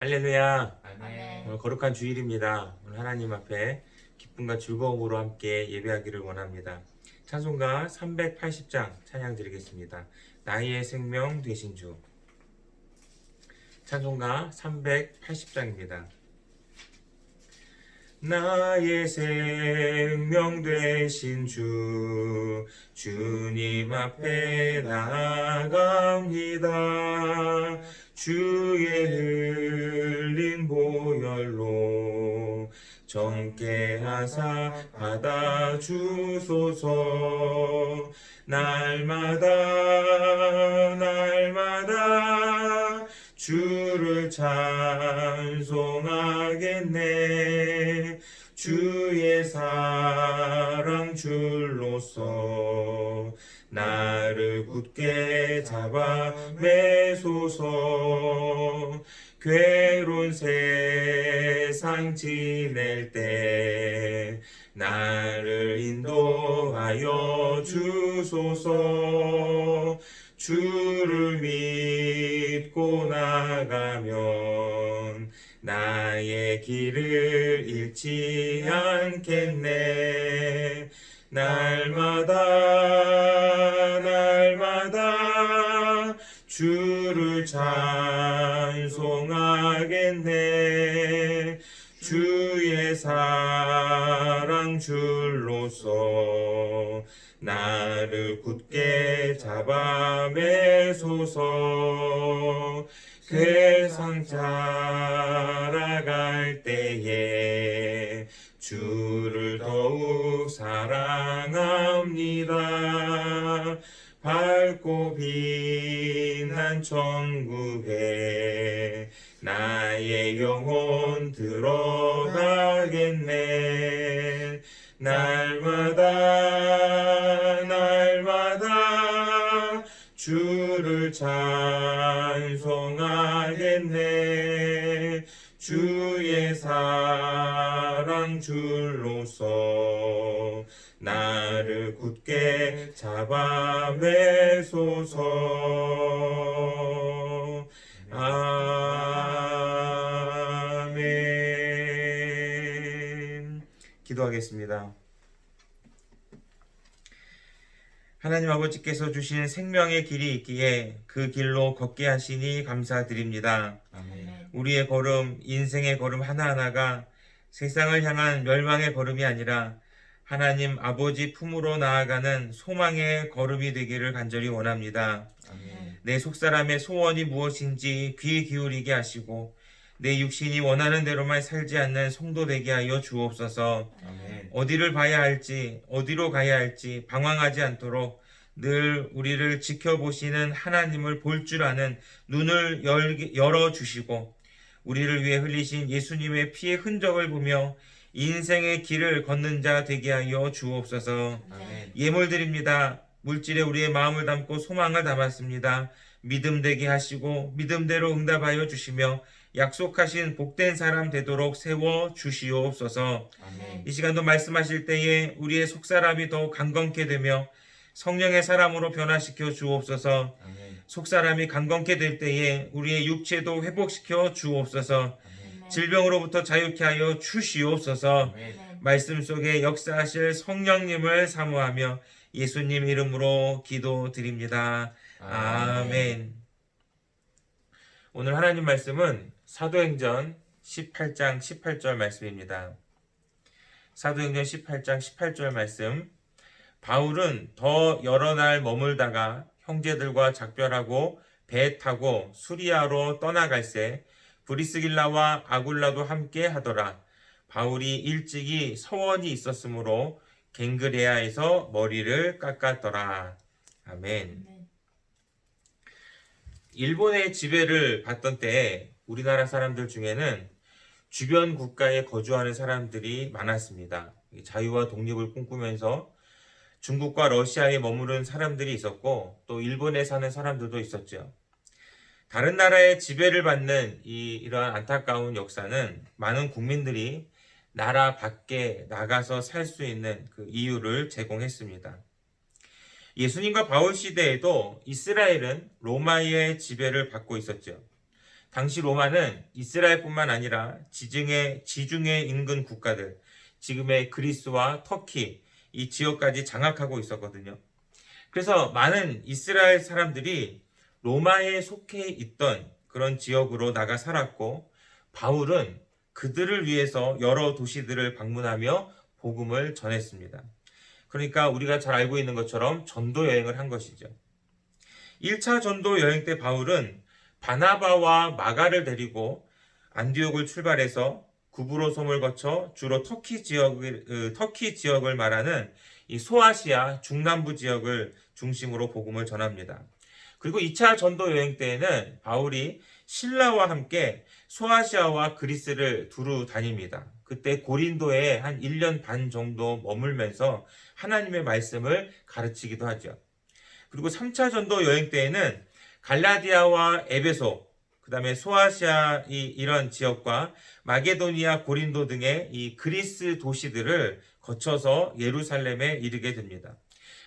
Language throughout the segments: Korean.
할렐루야. 아멘. 오늘 거룩한 주일입니다. 오늘 하나님 앞에 기쁨과 즐거움으로 함께 예배하기를 원합니다. 찬송가 380장 찬양 드리겠습니다. 나의 생명 되신 주. 찬송가 380장입니다. 나의 생명 되신 주, 주님 앞에 나아갑니다. 주의 흘린 보혈로 정케 하사 받아주소서. 날마다 주를 찬송하겠네. 주의 사랑 줄로서 나를 굳게 잡아 매소서. 괴로운 세상 지낼 때 나를 인도하여 주소서. 주를 믿고 나가면 나의 길을 잃지 않겠네. 날마다 주를 찬송하겠네. 주의 사랑 줄로서 나를 굳게 잡아 매소서. 세상 살아갈 때에 주를 더욱 사랑합니다. 밝고 빛난 천국에 나의 영혼 들어가겠네. 날마다 주를 찬송하겠네. 주의 사랑 줄로서 나를 굳게 잡아 매소서. 아멘. 기도하겠습니다. 하나님 아버지께서 주신 생명의 길이 있기에 그 길로 걷게 하시니 감사드립니다. 아멘. 우리의 걸음, 인생의 걸음 하나하나가 세상을 향한 멸망의 걸음이 아니라 하나님 아버지 품으로 나아가는 소망의 걸음이 되기를 간절히 원합니다. 아멘. 내 속사람의 소원이 무엇인지 귀 기울이게 하시고 내 육신이 원하는 대로만 살지 않는 성도 되게 하여 주옵소서. 아멘. 어디를 봐야 할지, 어디로 가야 할지 방황하지 않도록 늘 우리를 지켜보시는 하나님을 볼 줄 아는 눈을 열어주시고 우리를 위해 흘리신 예수님의 피의 흔적을 보며 인생의 길을 걷는 자 되게 하여 주옵소서. 아멘. 예물드립니다. 물질에 우리의 마음을 담고 소망을 담았습니다. 믿음 되게 하시고 믿음대로 응답하여 주시며 약속하신 복된 사람 되도록 세워 주시옵소서. 아멘. 이 시간도 말씀하실 때에 우리의 속사람이 더욱 강건케 되며 성령의 사람으로 변화시켜 주옵소서. 아멘. 속사람이 강건케 될 때에 우리의 육체도 회복시켜 주옵소서. 질병으로부터 자유케 하여 주시옵소서. 아멘. 말씀 속에 역사하실 성령님을 사모하며 예수님 이름으로 기도드립니다. 아멘. 오늘 하나님 말씀은 사도행전 18장 18절 말씀입니다. 사도행전 18장 18절 말씀. 바울은 더 여러 날 머물다가 형제들과 작별하고 배 타고 수리아로 떠나갈새 브리스길라와 아굴라도 함께 하더라. 바울이 일찍이 서원이 있었으므로 갱그레아에서 머리를 깎았더라. 아멘. 일본의 지배를 받던 때에 우리나라 사람들 중에는 주변 국가에 거주하는 사람들이 많았습니다. 자유와 독립을 꿈꾸면서 중국과 러시아에 머무른 사람들이 있었고 또 일본에 사는 사람들도 있었죠. 다른 나라의 지배를 받는 이러한 안타까운 역사는 많은 국민들이 나라 밖에 나가서 살 수 있는 그 이유를 제공했습니다. 예수님과 바울 시대에도 이스라엘은 로마의 지배를 받고 있었죠. 당시 로마는 이스라엘뿐만 아니라 지중해 인근 국가들, 지금의 그리스와 터키 이 지역까지 장악하고 있었거든요. 그래서 많은 이스라엘 사람들이 로마에 속해 있던 그런 지역으로 나가 살았고, 바울은 그들을 위해서 여러 도시들을 방문하며 복음을 전했습니다. 그러니까 우리가 잘 알고 있는 것처럼 전도 여행을 한 것이죠. 1차 전도 여행 때 바울은 바나바와 마가를 데리고 안디옥을 출발해서 구브로 섬을 거쳐 주로 터키 지역을 말하는 이 소아시아 중남부 지역을 중심으로 복음을 전합니다. 그리고 2차 전도 여행 때에는 바울이 신라와 함께 소아시아와 그리스를 두루 다닙니다. 그때 고린도에 한 1년 반 정도 머물면서 하나님의 말씀을 가르치기도 하죠. 그리고 3차 전도 여행 때에는 갈라디아와 에베소, 그 다음에 소아시아 이런 지역과 마게도니아, 고린도 등의 이 그리스 도시들을 거쳐서 예루살렘에 이르게 됩니다.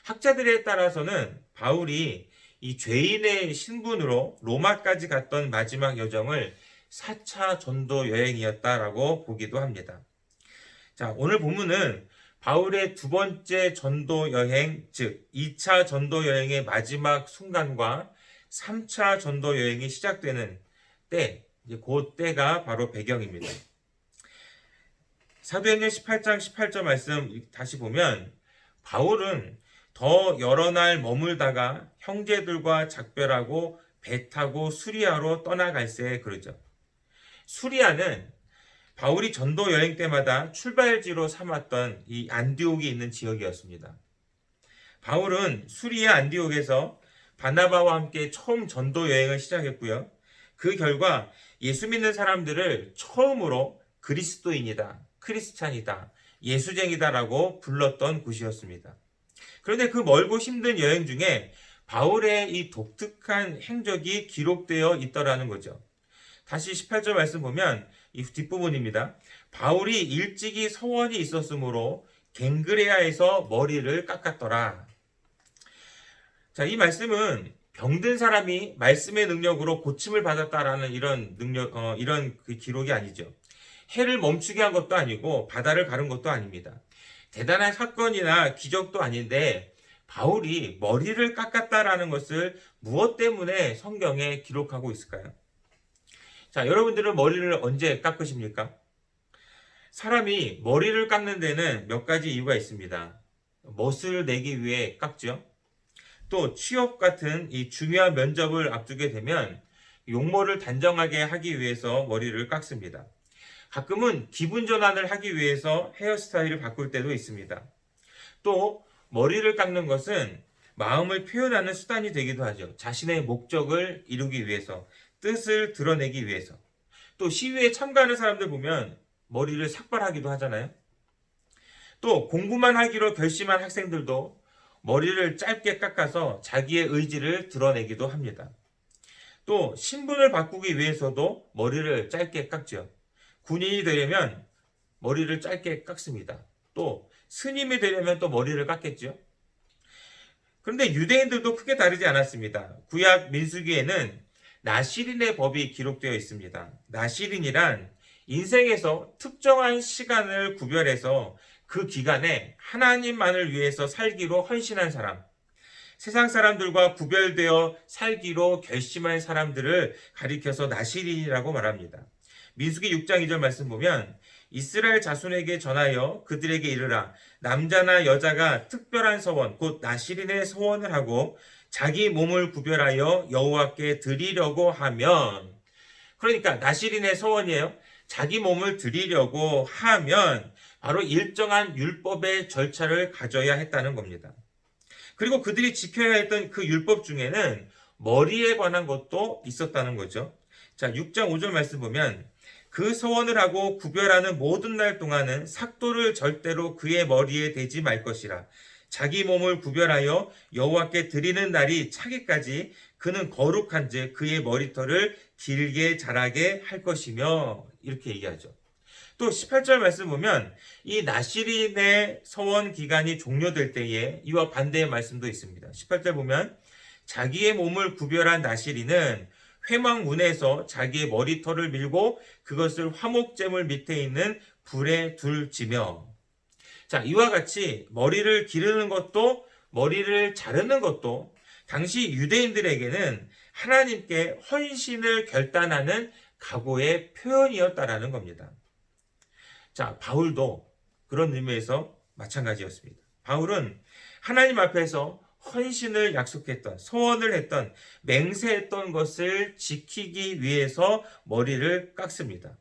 학자들에 따라서는 바울이 이 죄인의 신분으로 로마까지 갔던 마지막 여정을 4차 전도 여행이었다라고 보기도 합니다. 자, 오늘 본문은 바울의 두 번째 전도 여행, 즉 2차 전도 여행의 마지막 순간과 3차 전도 여행이 시작되는 때, 그 때가 바로 배경입니다. 사도행전 18장 18절 말씀 다시 보면 바울은 더 여러 날 머물다가 형제들과 작별하고 배 타고 수리아로 떠나갈새 그러죠. 수리아는 바울이 전도 여행 때마다 출발지로 삼았던 이 안디옥이 있는 지역이었습니다. 바울은 수리아 안디옥에서 바나바와 함께 처음 전도 여행을 시작했고요. 그 결과 예수 믿는 사람들을 처음으로 그리스도인이다, 크리스찬이다, 예수쟁이다라고 불렀던 곳이었습니다. 그런데 그 멀고 힘든 여행 중에 바울의 이 독특한 행적이 기록되어 있더라는 거죠. 다시 18절 말씀 보면 이 뒷부분입니다. 바울이 일찍이 서원이 있었으므로 갱그레아에서 머리를 깎았더라. 자, 이 말씀은 병든 사람이 말씀의 능력으로 고침을 받았다라는 이런 그 기록이 아니죠. 해를 멈추게 한 것도 아니고 바다를 가른 것도 아닙니다. 대단한 사건이나 기적도 아닌데 바울이 머리를 깎았다라는 것을 무엇 때문에 성경에 기록하고 있을까요? 자, 여러분들은 머리를 언제 깎으십니까? 사람이 머리를 깎는 데는 몇 가지 이유가 있습니다. 멋을 내기 위해 깎죠. 또 취업 같은 이 중요한 면접을 앞두게 되면 용모를 단정하게 하기 위해서 머리를 깎습니다. 가끔은 기분 전환을 하기 위해서 헤어스타일을 바꿀 때도 있습니다. 또 머리를 깎는 것은 마음을 표현하는 수단이 되기도 하죠. 자신의 목적을 이루기 위해서, 뜻을 드러내기 위해서. 또 시위에 참가하는 사람들 보면 머리를 삭발하기도 하잖아요. 또 공부만 하기로 결심한 학생들도 머리를 짧게 깎아서 자기의 의지를 드러내기도 합니다. 또 신분을 바꾸기 위해서도 머리를 짧게 깎죠. 군인이 되려면 머리를 짧게 깎습니다. 또 스님이 되려면 또 머리를 깎겠죠. 그런데 유대인들도 크게 다르지 않았습니다. 구약 민수기에는 나시린의 법이 기록되어 있습니다. 나시린이란 인생에서 특정한 시간을 구별해서 그 기간에 하나님만을 위해서 살기로 헌신한 사람, 세상 사람들과 구별되어 살기로 결심한 사람들을 가리켜서 나시린이라고 말합니다. 민수기 6장 2절 말씀 보면 이스라엘 자손에게 전하여 그들에게 이르라 남자나 여자가 특별한 서원 곧 나시린의 서원을 하고 자기 몸을 구별하여 여호와께 드리려고 하면, 그러니까 나시린의 서원이에요. 자기 몸을 드리려고 하면 바로 일정한 율법의 절차를 가져야 했다는 겁니다. 그리고 그들이 지켜야 했던 그 율법 중에는 머리에 관한 것도 있었다는 거죠. 자, 6장 5절 말씀 보면 그 서원을 하고 구별하는 모든 날 동안은 삭도를 절대로 그의 머리에 대지 말 것이라. 자기 몸을 구별하여 여호와께 드리는 날이 차기까지 그는 거룩한즉 그의 머리털을 길게 자라게 할 것이며, 이렇게 얘기하죠. 또 18절 말씀 보면 이 나시린의 서원 기간이 종료될 때에 이와 반대의 말씀도 있습니다. 18절 보면 자기의 몸을 구별한 나시린은 회막문에서 자기의 머리털을 밀고 그것을 화목제물 밑에 있는 불에 둘지며. 자, 이와 같이 머리를 기르는 것도 머리를 자르는 것도 당시 유대인들에게는 하나님께 헌신을 결단하는 각오의 표현이었다라는 겁니다. 자, 바울도 그런 의미에서 마찬가지였습니다. 바울은 하나님 앞에서 헌신을 약속했던, 소원을 했던, 맹세했던 것을 지키기 위해서 머리를 깎습니다.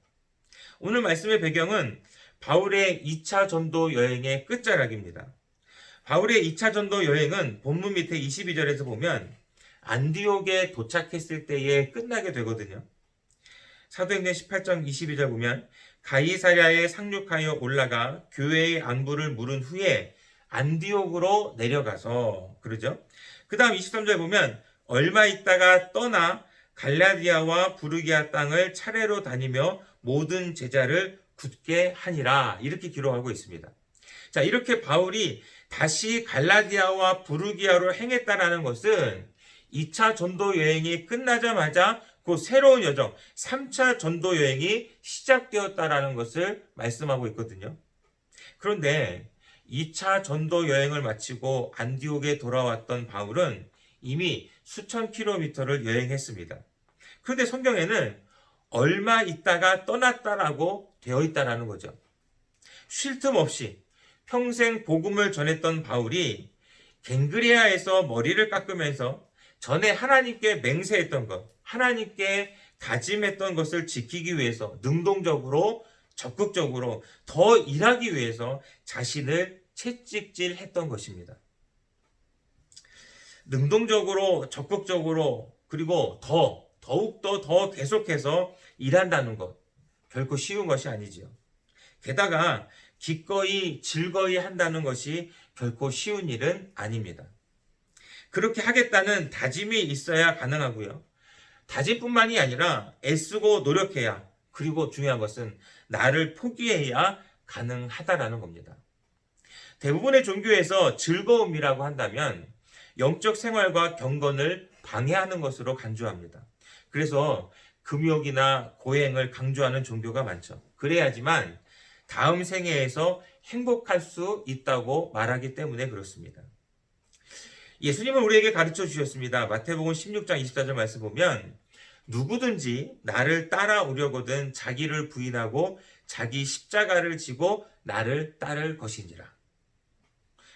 오늘 말씀의 배경은 바울의 2차 전도 여행의 끝자락입니다. 바울의 2차 전도 여행은 본문 밑에 22절에서 보면 안디옥에 도착했을 때에 끝나게 되거든요. 사도행전 18장 22절 보면 가이사랴에 상륙하여 올라가 교회의 안부를 물은 후에 안디옥으로 내려가서, 그러죠. 그 다음 23절 보면 얼마 있다가 떠나 갈라디아와 부르기아 땅을 차례로 다니며 모든 제자를 굳게 하니라, 이렇게 기록하고 있습니다. 자, 이렇게 바울이 다시 갈라디아와 부르기아로 행했다라는 것은 2차 전도 여행이 끝나자마자 그 새로운 여정, 3차 전도 여행이 시작되었다라는 것을 말씀하고 있거든요. 그런데 2차 전도 여행을 마치고 안디옥에 돌아왔던 바울은 이미 수천 킬로미터를 여행했습니다. 그런데 성경에는 얼마 있다가 떠났다라고 되어 있다라는 거죠. 쉴 틈 없이 평생 복음을 전했던 바울이 갱그레아에서 머리를 깎으면서 전에 하나님께 맹세했던 것, 하나님께 다짐했던 것을 지키기 위해서 능동적으로, 적극적으로 더 일하기 위해서 자신을 채찍질했던 것입니다. 능동적으로, 적극적으로, 그리고 더욱더 더 계속해서 일한다는 것, 결코 쉬운 것이 아니지요. 게다가 기꺼이 즐거이 한다는 것이 결코 쉬운 일은 아닙니다. 그렇게 하겠다는 다짐이 있어야 가능하고요. 다짐뿐만이 아니라 애쓰고 노력해야, 그리고 중요한 것은 나를 포기해야 가능하다라는 겁니다. 대부분의 종교에서 즐거움이라고 한다면 영적 생활과 경건을 방해하는 것으로 간주합니다. 그래서 금욕이나 고행을 강조하는 종교가 많죠. 그래야지만 다음 생애에서 행복할 수 있다고 말하기 때문에 그렇습니다. 예수님은 우리에게 가르쳐 주셨습니다. 마태복음 16장 24절 말씀 보면 누구든지 나를 따라오려거든 자기를 부인하고 자기 십자가를 지고 나를 따를 것이니라.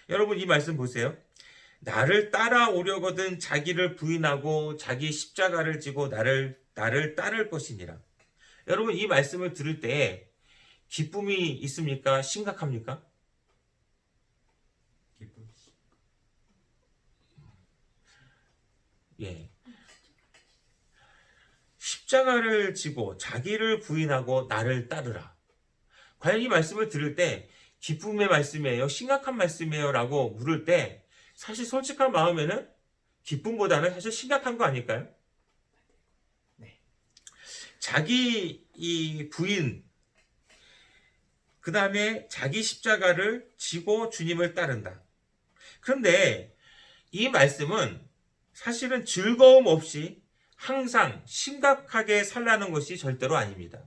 여러분, 이 말씀 보세요. 나를 따라오려거든 자기를 부인하고 자기 십자가를 지고 나를 따를 것이니라. 여러분, 이 말씀을 들을 때 기쁨이 있습니까? 심각합니까? 예. 십자가를 지고 자기를 부인하고 나를 따르라. 과연 이 말씀을 들을 때 기쁨의 말씀이에요? 심각한 말씀이에요? 라고 물을 때 사실 솔직한 마음에는 기쁨보다는 사실 심각한 거 아닐까요? 네. 자기 이 부인, 그 다음에 자기 십자가를 지고 주님을 따른다. 그런데 이 말씀은 사실은 즐거움 없이 항상 심각하게 살라는 것이 절대로 아닙니다.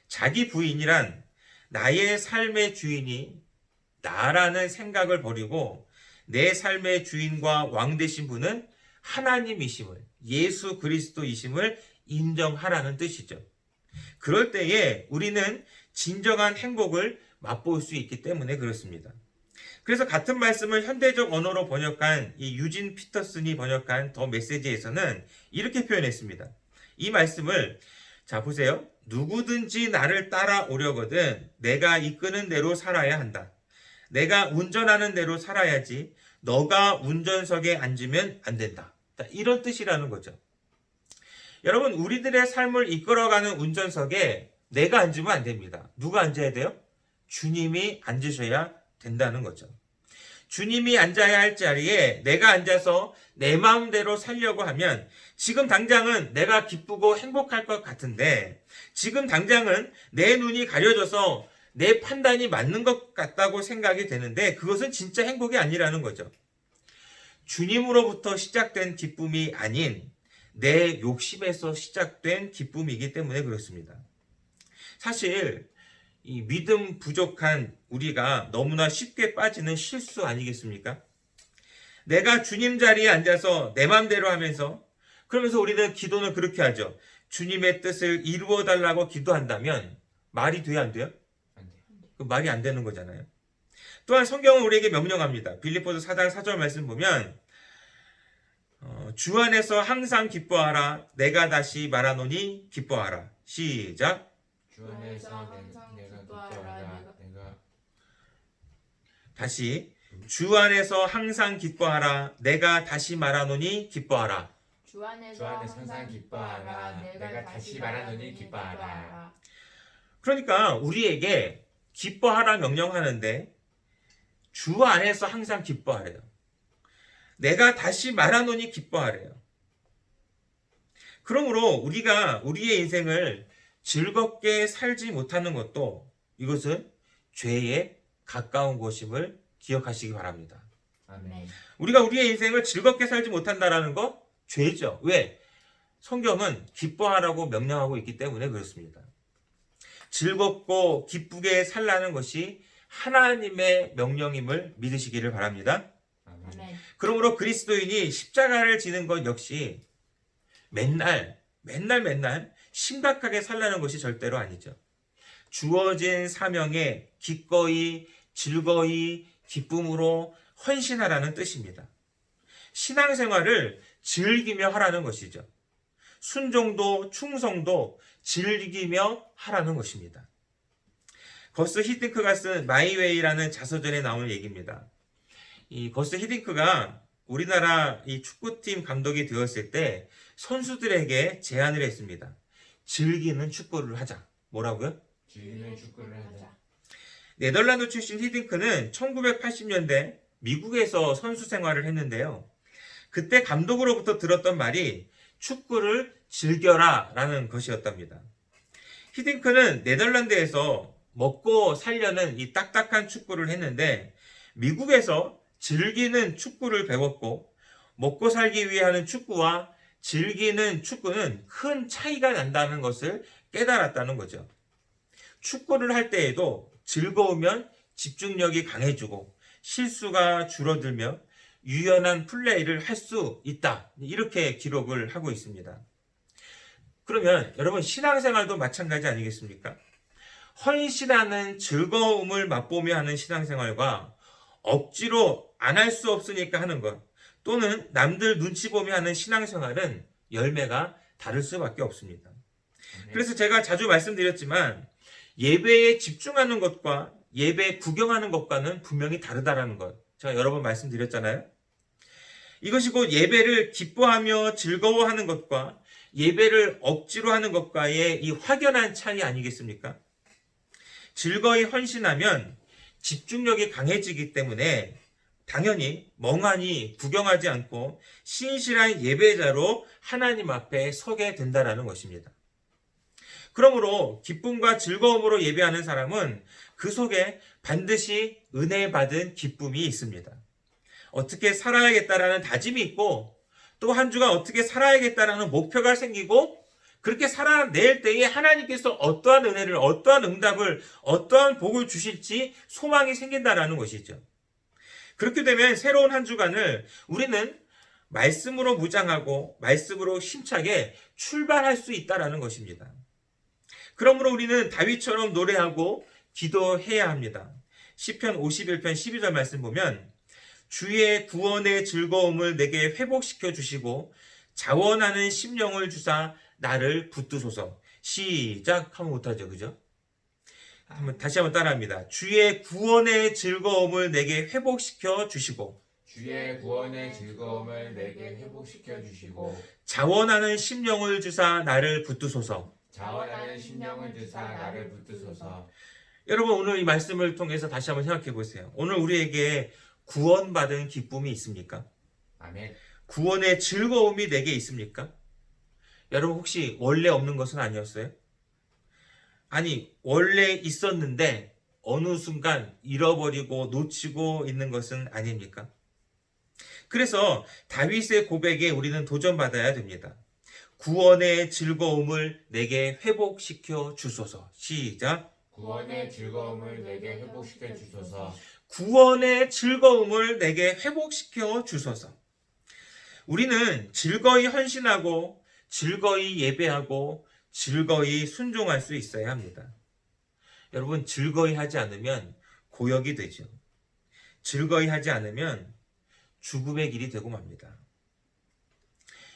자기 부인이란 나의 삶의 주인이 나라는 생각을 버리고 내 삶의 주인과 왕 되신 분은 하나님이심을, 예수 그리스도이심을 인정하라는 뜻이죠. 그럴 때에 우리는 진정한 행복을 맛볼 수 있기 때문에 그렇습니다. 그래서 같은 말씀을 현대적 언어로 번역한 이 유진 피터슨이 번역한 더 메시지에서는 이렇게 표현했습니다. 이 말씀을, 자 보세요. 누구든지 나를 따라오려거든 내가 이끄는 대로 살아야 한다. 내가 운전하는 대로 살아야지 너가 운전석에 앉으면 안 된다. 이런 뜻이라는 거죠. 여러분, 우리들의 삶을 이끌어가는 운전석에 내가 앉으면 안 됩니다. 누가 앉아야 돼요? 주님이 앉으셔야 된다는 거죠. 주님이 앉아야 할 자리에 내가 앉아서 내 마음대로 살려고 하면 지금 당장은 내가 기쁘고 행복할 것 같은데, 지금 당장은 내 눈이 가려져서 내 판단이 맞는 것 같다고 생각이 되는데 그것은 진짜 행복이 아니라는 거죠. 주님으로부터 시작된 기쁨이 아닌 내 욕심에서 시작된 기쁨이기 때문에 그렇습니다. 사실 이 믿음 부족한 우리가 너무나 쉽게 빠지는 실수 아니겠습니까? 내가 주님 자리에 앉아서 내 맘대로 하면서, 그러면서 우리는 기도는 그렇게 하죠. 주님의 뜻을 이루어 달라고 기도한다면 말이 돼요, 안 돼요? 안 돼요. 그 말이 안 되는 거잖아요. 또한 성경은 우리에게 명령합니다. 빌립보서 4장 4절 말씀 보면 주 안에서 항상 기뻐하라. 내가 다시 말하노니 기뻐하라. 시작. 주 안에서 내가 기뻐하라. 내가 다시. 주 안에서 항상 기뻐하라. 내가 다시 말하노니 기뻐하라. 주 안에서 항상 기뻐하라. 내가 다시 말하노니 기뻐하라. 그러니까 우리에게 기뻐하라 명령하는데 주 안에서 항상 기뻐하래요. 내가 다시 말하노니 기뻐하래요. 그러므로 우리가 우리의 인생을 즐겁게 살지 못하는 것도 이것은 죄에 가까운 것임을 기억하시기 바랍니다. 아멘. 우리가 우리의 인생을 즐겁게 살지 못한다라는 거 죄죠. 왜? 성경은 기뻐하라고 명령하고 있기 때문에 그렇습니다. 즐겁고 기쁘게 살라는 것이 하나님의 명령임을 믿으시기를 바랍니다. 아멘. 그러므로 그리스도인이 십자가를 지는 것 역시 맨날 심각하게 살라는 것이 절대로 아니죠. 주어진 사명에 기꺼이 즐거이 기쁨으로 헌신하라는 뜻입니다. 신앙생활을 즐기며 하라는 것이죠. 순종도 충성도 즐기며 하라는 것입니다. 거스 히딩크가 쓴 마이웨이라는 자서전에 나오는 얘기입니다. 이 거스 히딩크가 우리나라 이 축구팀 감독이 되었을 때 선수들에게 제안을 했습니다. 즐기는 축구를 하자. 뭐라고요? 즐기는 축구를 하자. 네덜란드 출신 히딩크는 1980년대 미국에서 선수 생활을 했는데요. 그때 감독으로부터 들었던 말이 축구를 즐겨라 라는 것이었답니다. 히딩크는 네덜란드에서 먹고 살려는 이 딱딱한 축구를 했는데 미국에서 즐기는 축구를 배웠고 먹고 살기 위해 하는 축구와 즐기는 축구는 큰 차이가 난다는 것을 깨달았다는 거죠. 축구를 할 때에도 즐거우면 집중력이 강해지고 실수가 줄어들며 유연한 플레이를 할 수 있다. 이렇게 기록을 하고 있습니다. 그러면 여러분 신앙생활도 마찬가지 아니겠습니까? 헌신하는 즐거움을 맛보며 하는 신앙생활과 억지로 안 할 수 없으니까 하는 것 또는 남들 눈치 보며 하는 신앙생활은 열매가 다를 수밖에 없습니다. 그래서 제가 자주 말씀드렸지만 예배에 집중하는 것과 예배 구경하는 것과는 분명히 다르다라는 것 제가 여러 번 말씀드렸잖아요. 이것이 곧 예배를 기뻐하며 즐거워하는 것과 예배를 억지로 하는 것과의 이 확연한 차이 아니겠습니까? 즐거이 헌신하면 집중력이 강해지기 때문에 당연히 멍하니 구경하지 않고 신실한 예배자로 하나님 앞에 서게 된다는 것입니다. 그러므로 기쁨과 즐거움으로 예배하는 사람은 그 속에 반드시 은혜 받은 기쁨이 있습니다. 어떻게 살아야겠다라는 다짐이 있고 또 한 주가 어떻게 살아야겠다라는 목표가 생기고 그렇게 살아낼 때에 하나님께서 어떠한 은혜를 어떠한 응답을 어떠한 복을 주실지 소망이 생긴다라는 것이죠. 그렇게 되면 새로운 한 주간을 우리는 말씀으로 무장하고 말씀으로 힘차게 출발할 수 있다라는 것입니다. 그러므로 우리는 다윗처럼 노래하고 기도해야 합니다. 시편 51편 12절 말씀 보면 주의 구원의 즐거움을 내게 회복시켜 주시고 자원하는 심령을 주사 나를 붙드소서. 시작 하면 못하죠, 그죠? 다시 한번 따라합니다. 주의 구원의 즐거움을 내게 회복시켜 주시고 주의 구원의 즐거움을 내게 회복시켜 주시고 자원하는 심령을 주사 나를 붙드소서. 자원하는 심령을 주사 나를 붙드소서. 여러분 오늘 이 말씀을 통해서 다시 한번 생각해 보세요. 오늘 우리에게 구원받은 기쁨이 있습니까? 아멘. 구원의 즐거움이 내게 있습니까? 여러분 혹시 원래 없는 것은 아니었어요? 아니 원래 있었는데 어느 순간 잃어버리고 놓치고 있는 것은 아닙니까? 그래서 다윗의 고백에 우리는 도전받아야 됩니다. 구원의 즐거움을 내게 회복시켜 주소서. 시작. 구원의 즐거움을 내게 회복시켜 주소서. 구원의 즐거움을 내게 회복시켜 주소서. 우리는 즐거이 헌신하고 즐거이 예배하고 즐거이 순종할 수 있어야 합니다. 여러분, 즐거이 하지 않으면 고역이 되죠. 즐거이 하지 않으면 죽음의 길이 되고 맙니다.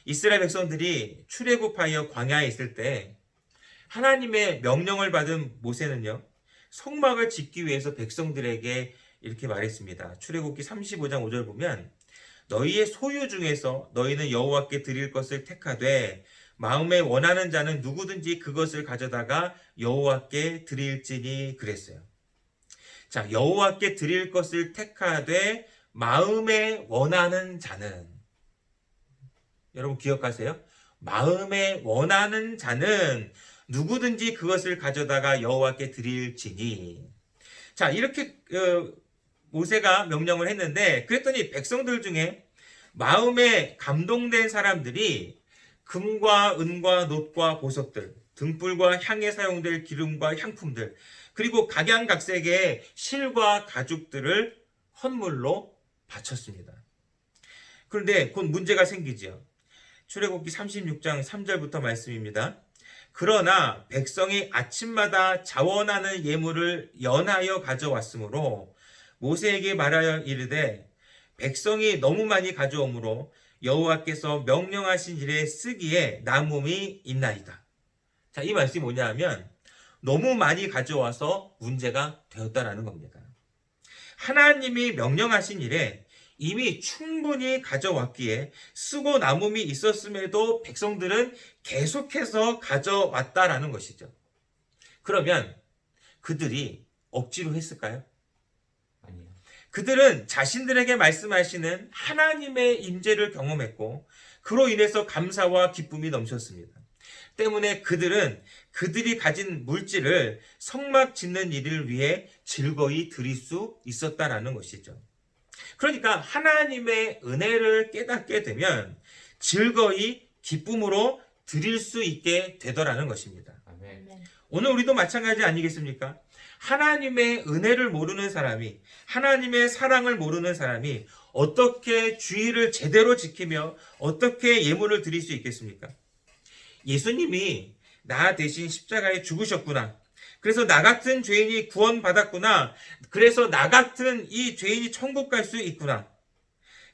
이스라엘 백성들이 출애굽하여 광야에 있을 때 하나님의 명령을 받은 모세는요, 성막을 짓기 위해서 백성들에게 이렇게 말했습니다. 출애굽기 35장 5절 보면 너희의 소유 중에서 너희는 여호와께 드릴 것을 택하되 마음에 원하는 자는 누구든지 그것을 가져다가 여호와께 드릴지니 그랬어요. 자, 여호와께 드릴 것을 택하되 마음에 원하는 자는, 여러분 기억하세요? 마음에 원하는 자는 누구든지 그것을 가져다가 여호와께 드릴지니. 자, 이렇게 모세가 명령을 했는데, 그랬더니 백성들 중에 마음에 감동된 사람들이 금과 은과 놋과 보석들, 등불과 향에 사용될 기름과 향품들, 그리고 각양각색의 실과 가죽들을 헌물로 바쳤습니다. 그런데 곧 문제가 생기지요. 출애굽기 36장 3절부터 말씀입니다. 그러나 백성이 아침마다 자원하는 예물을 연하여 가져왔으므로 모세에게 말하여 이르되 백성이 너무 많이 가져오므로 여호와께서 명령하신 일에 쓰기에 남음이 있나이다. 자, 이 말씀이 뭐냐 하면 너무 많이 가져와서 문제가 되었다라는 겁니다. 하나님이 명령하신 일에 이미 충분히 가져왔기에 쓰고 남음이 있었음에도 백성들은 계속해서 가져왔다라는 것이죠. 그러면 그들이 억지로 했을까요? 아니요. 그들은 자신들에게 말씀하시는 하나님의 임재를 경험했고 그로 인해서 감사와 기쁨이 넘쳤습니다. 때문에 그들은 그들이 가진 물질을 성막 짓는 일을 위해 즐거이 드릴 수 있었다라는 것이죠. 그러니까 하나님의 은혜를 깨닫게 되면 즐거이 기쁨으로 드릴 수 있게 되더라는 것입니다. 아멘. 오늘 우리도 마찬가지 아니겠습니까? 하나님의 은혜를 모르는 사람이, 하나님의 사랑을 모르는 사람이 어떻게 주의를 제대로 지키며 어떻게 예물을 드릴 수 있겠습니까? 예수님이 나 대신 십자가에 죽으셨구나. 그래서 나 같은 죄인이 구원받았구나. 그래서 나 같은 이 죄인이 천국 갈 수 있구나.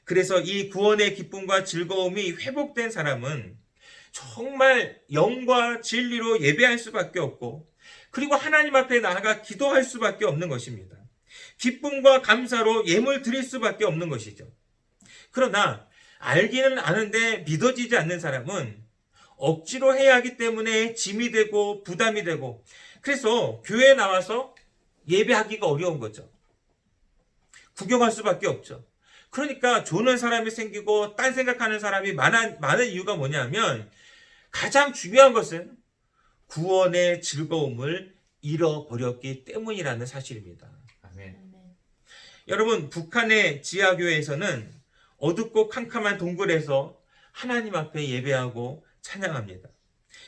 그래서 이 구원의 기쁨과 즐거움이 회복된 사람은 정말 영과 진리로 예배할 수밖에 없고, 그리고 하나님 앞에 나아가 기도할 수밖에 없는 것입니다. 기쁨과 감사로 예물 드릴 수밖에 없는 것이죠. 그러나 알기는 아는데 믿어지지 않는 사람은 억지로 해야 하기 때문에 짐이 되고 부담이 되고, 그래서 교회에 나와서 예배하기가 어려운 거죠. 구경할 수밖에 없죠. 그러니까 조는 사람이 생기고 딴 생각하는 사람이 많은 이유가 뭐냐면, 가장 중요한 것은 구원의 즐거움을 잃어버렸기 때문이라는 사실입니다. 아멘. 여러분, 북한의 지하교회에서는 어둡고 캄캄한 동굴에서 하나님 앞에 예배하고 찬양합니다.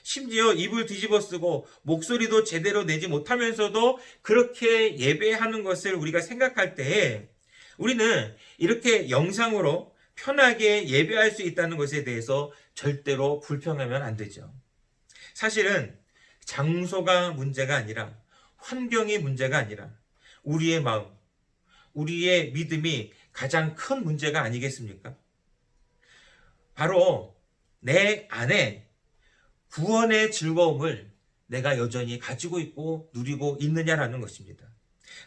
심지어 입을 뒤집어 쓰고 목소리도 제대로 내지 못하면서도 그렇게 예배하는 것을 우리가 생각할 때에 우리는 이렇게 영상으로 편하게 예배할 수 있다는 것에 대해서 절대로 불평하면 안 되죠. 사실은 장소가 문제가 아니라, 환경이 문제가 아니라 우리의 마음, 우리의 믿음이 가장 큰 문제가 아니겠습니까? 바로 내 안에 구원의 즐거움을 내가 여전히 가지고 있고 누리고 있느냐라는 것입니다.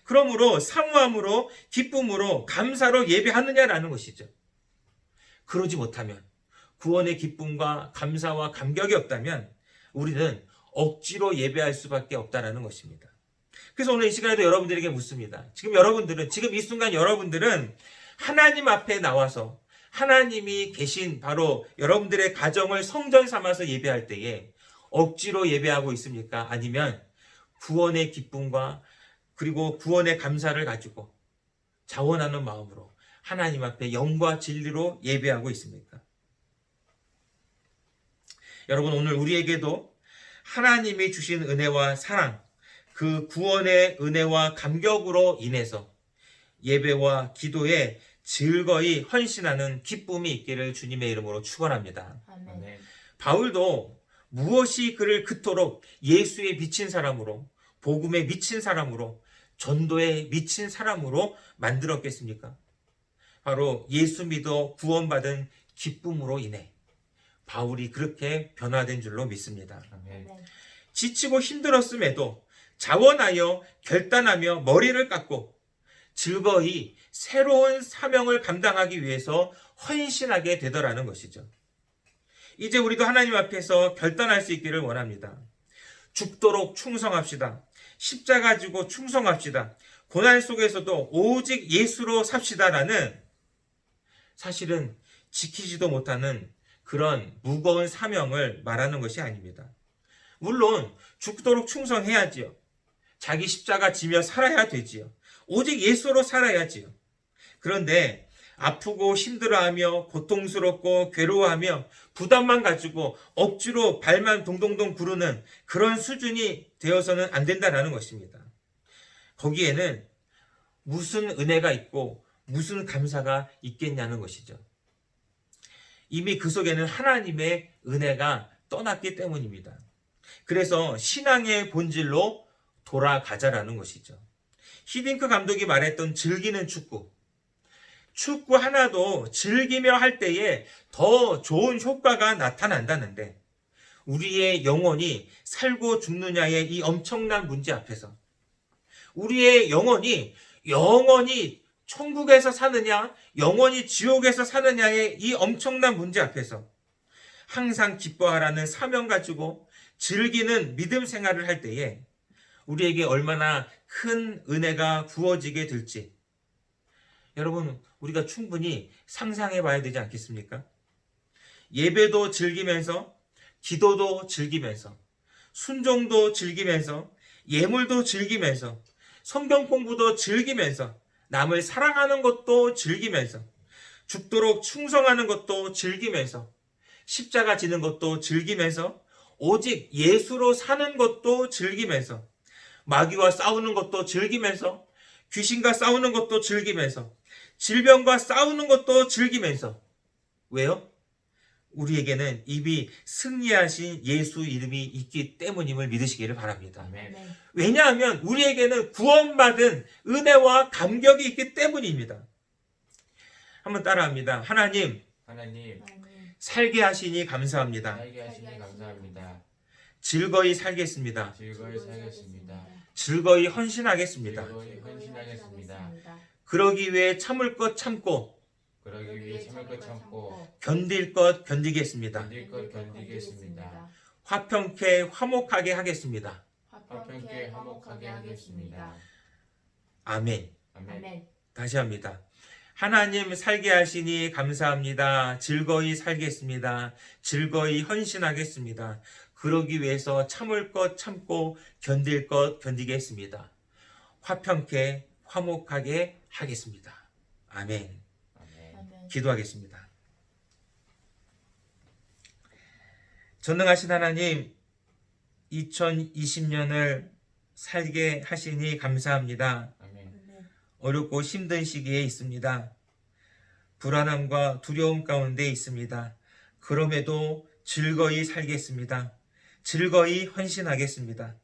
그러므로 사모함으로, 기쁨으로, 감사로 예배하느냐라는 것이죠. 그러지 못하면, 구원의 기쁨과 감사와 감격이 없다면 우리는 억지로 예배할 수밖에 없다라는 것입니다. 그래서 오늘 이 시간에도 여러분들에게 묻습니다. 지금 이 순간 여러분들은 하나님 앞에 나와서 하나님이 계신 바로 여러분들의 가정을 성전 삼아서 예배할 때에 억지로 예배하고 있습니까? 아니면 구원의 기쁨과 그리고 구원의 감사를 가지고 자원하는 마음으로 하나님 앞에 영과 진리로 예배하고 있습니까? 여러분, 오늘 우리에게도 하나님이 주신 은혜와 사랑, 그 구원의 은혜와 감격으로 인해서 예배와 기도에 즐거이 헌신하는 기쁨이 있기를 주님의 이름으로 축원합니다. 아멘. 아멘. 바울도 무엇이 그를 그토록 예수에 미친 사람으로, 복음에 미친 사람으로, 전도에 미친 사람으로 만들었겠습니까? 바로 예수 믿어 구원받은 기쁨으로 인해 바울이 그렇게 변화된 줄로 믿습니다. 아멘. 아멘. 지치고 힘들었음에도 자원하여 결단하며 머리를 깎고 즐거이 새로운 사명을 감당하기 위해서 헌신하게 되더라는 것이죠. 이제 우리도 하나님 앞에서 결단할 수 있기를 원합니다. 죽도록 충성합시다. 십자가 지고 충성합시다. 고난 속에서도 오직 예수로 삽시다라는, 사실은 지키지도 못하는 그런 무거운 사명을 말하는 것이 아닙니다. 물론 죽도록 충성해야지요. 자기 십자가 지며 살아야 되지요. 오직 예수로 살아야지요. 그런데 아프고 힘들어하며 고통스럽고 괴로워하며 부담만 가지고 억지로 발만 동동동 구르는 그런 수준이 되어서는 안 된다는 것입니다. 거기에는 무슨 은혜가 있고 무슨 감사가 있겠냐는 것이죠. 이미 그 속에는 하나님의 은혜가 떠났기 때문입니다. 그래서 신앙의 본질로 돌아가자라는 것이죠. 히딩크 감독이 말했던 즐기는 축구. 축구 하나도 즐기며 할 때에 더 좋은 효과가 나타난다는데, 우리의 영혼이 살고 죽느냐의 이 엄청난 문제 앞에서, 우리의 영혼이 영원히 천국에서 사느냐 영원히 지옥에서 사느냐의 이 엄청난 문제 앞에서 항상 기뻐하라는 사명 가지고 즐기는 믿음 생활을 할 때에 우리에게 얼마나 큰 은혜가 부어지게 될지, 여러분, 우리가 충분히 상상해 봐야 되지 않겠습니까? 예배도 즐기면서, 기도도 즐기면서, 순종도 즐기면서, 예물도 즐기면서, 성경 공부도 즐기면서, 남을 사랑하는 것도 즐기면서, 죽도록 충성하는 것도 즐기면서, 십자가 지는 것도 즐기면서, 오직 예수로 사는 것도 즐기면서, 마귀와 싸우는 것도 즐기면서, 귀신과 싸우는 것도 즐기면서, 질병과 싸우는 것도 즐기면서. 왜요? 우리에게는 이미 승리하신 예수 이름이 있기 때문임을 믿으시기를 바랍니다. 아멘. 아멘. 왜냐하면 우리에게는 구원받은 은혜와 감격이 있기 때문입니다. 한번 따라합니다. 하나님, 하나님, 아멘. 살게 하시니 감사합니다. 살게 하시니 감사합니다. 즐거이 살겠습니다. 즐거이 살겠습니다. 즐거이 헌신하겠습니다. 즐거이 헌신하겠습니다. 그러기 위해 참을 것 참고 그러기 위해 참을 것 참고 견딜 것 견디겠습니다. 견딜 것 견디겠습니다. 화평케 화목하게 하겠습니다. 화평케 화목하게 하겠습니다. 아멘. 아멘. 아멘. 다시 합니다. 하나님 살게 하시니 감사합니다. 즐거이 살겠습니다. 즐거이 헌신하겠습니다. 그러기 위해서 참을 것 참고 견딜 것 견디겠습니다. 화평케 화목하게 하겠습니다. 아멘. 아멘. 아멘. 기도하겠습니다. 전능하신 하나님, 2020년을 살게 하시니 감사합니다. 아멘. 아멘. 어렵고 힘든 시기에 있습니다. 불안함과 두려움 가운데 있습니다. 그럼에도 즐거이 살겠습니다. 즐거이 헌신하겠습니다.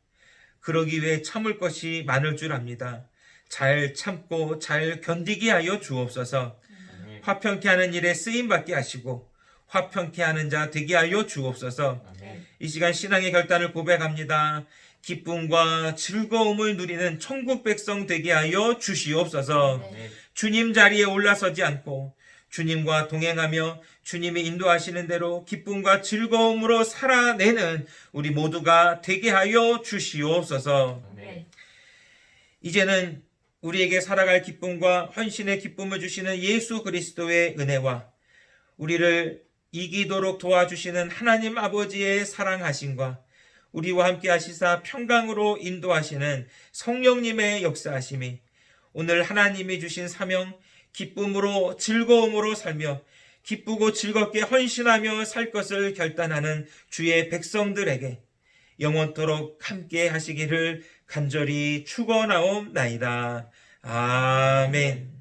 그러기 위해 참을 것이 많을 줄 압니다. 잘 참고 잘 견디게 하여 주옵소서. 아멘. 화평케 하는 일에 쓰임받게 하시고 화평케 하는 자 되게 하여 주옵소서. 아멘. 이 시간 신앙의 결단을 고백합니다. 기쁨과 즐거움을 누리는 천국 백성 되게 하여 주시옵소서. 아멘. 주님 자리에 올라서지 않고 주님과 동행하며 주님이 인도하시는 대로 기쁨과 즐거움으로 살아내는 우리 모두가 되게 하여 주시옵소서. 아멘. 이제는 우리에게 살아갈 기쁨과 헌신의 기쁨을 주시는 예수 그리스도의 은혜와 우리를 이기도록 도와주시는 하나님 아버지의 사랑하심과 우리와 함께 하시사 평강으로 인도하시는 성령님의 역사하심이 오늘 하나님이 주신 사명 기쁨으로 즐거움으로 살며 기쁘고 즐겁게 헌신하며 살 것을 결단하는 주의 백성들에게 영원토록 함께 하시기를 간절히 축원하옵나이다. 아멘.